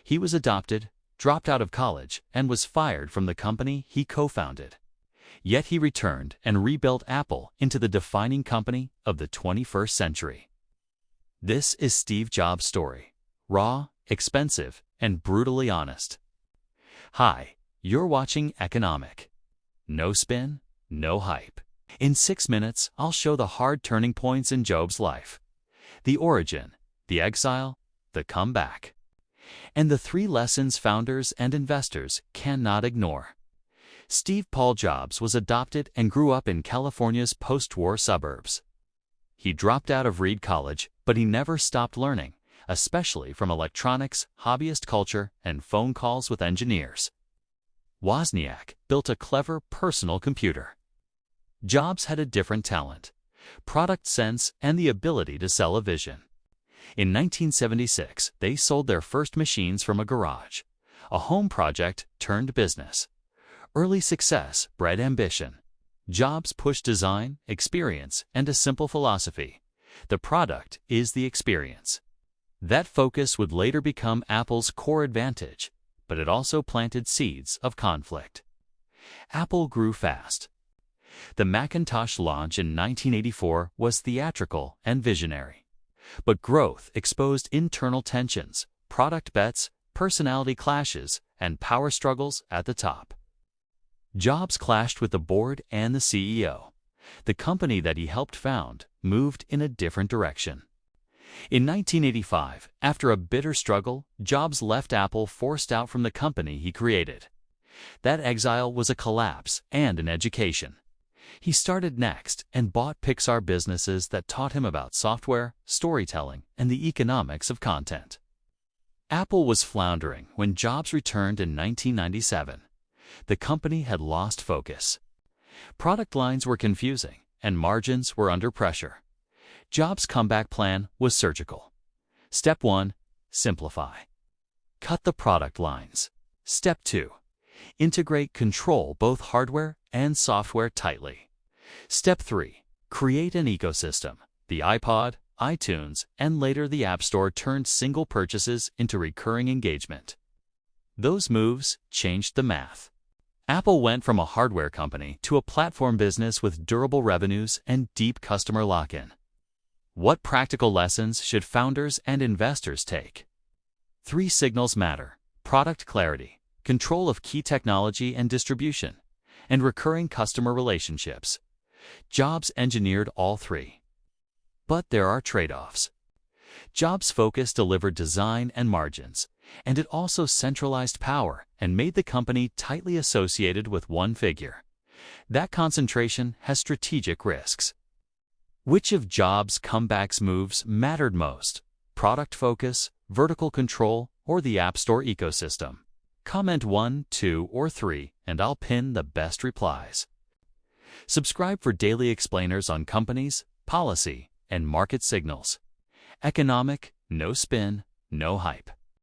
He was adopted, dropped out of college, and was fired from the company he co-founded. Yet he returned and rebuilt Apple into the defining company of the 21st century. This is Steve Jobs' story. Raw, expensive, and brutally honest. Hi, you're watching EconomiQ. No spin, no hype. In 6 minutes, I'll show the hard turning points in Jobs' life. The origin, the exile, the comeback. And the 3 lessons founders and investors cannot ignore. Steve Paul Jobs was adopted and grew up in California's post-war suburbs. He dropped out of Reed College, but he never stopped learning, especially from electronics, hobbyist culture, and phone calls with engineers. Wozniak built a clever personal computer. Jobs had a different talent, product sense, and the ability to sell a vision. In 1976, they sold their first machines from a garage, a home project turned business. Early success bred ambition. Jobs pushed design, experience, and a simple philosophy. The product is the experience. That focus would later become Apple's core advantage, but it also planted seeds of conflict. Apple grew fast. The Macintosh launch in 1984 was theatrical and visionary. But growth exposed internal tensions, product bets, personality clashes, and power struggles at the top. Jobs clashed with the board and the CEO. The company that he helped found moved in a different direction. In 1985, after a bitter struggle, Jobs left Apple, forced out from the company he created. That exile was a collapse and an education. He started next and bought Pixar businesses that taught him about software, storytelling, and the economics of content. Apple was floundering when Jobs returned in 1997. The company had lost focus. Product lines were confusing, and margins were under pressure. Jobs' comeback plan was surgical. Step 1. Simplify. Cut the product lines. Step 2. Integrate, control both hardware and software tightly. Step 3. Create an ecosystem. The iPod, iTunes, and later the App Store turned single purchases into recurring engagement. Those moves changed the math. Apple went from a hardware company to a platform business with durable revenues and deep customer lock-in. What practical lessons should founders and investors take? 3 signals matter: product clarity, control of key technology and distribution, and recurring customer relationships. Jobs engineered all 3. But there are trade-offs. Jobs' focus delivered design and margins, and it also centralized power and made the company tightly associated with one figure. That concentration has strategic risks. Which of Jobs' comeback's moves mattered most? Product focus, vertical control, or the App Store ecosystem? Comment 1, 2, or 3, and I'll pin the best replies. Subscribe for daily explainers on companies, policy, and market signals. EconomiQ, no spin, no hype.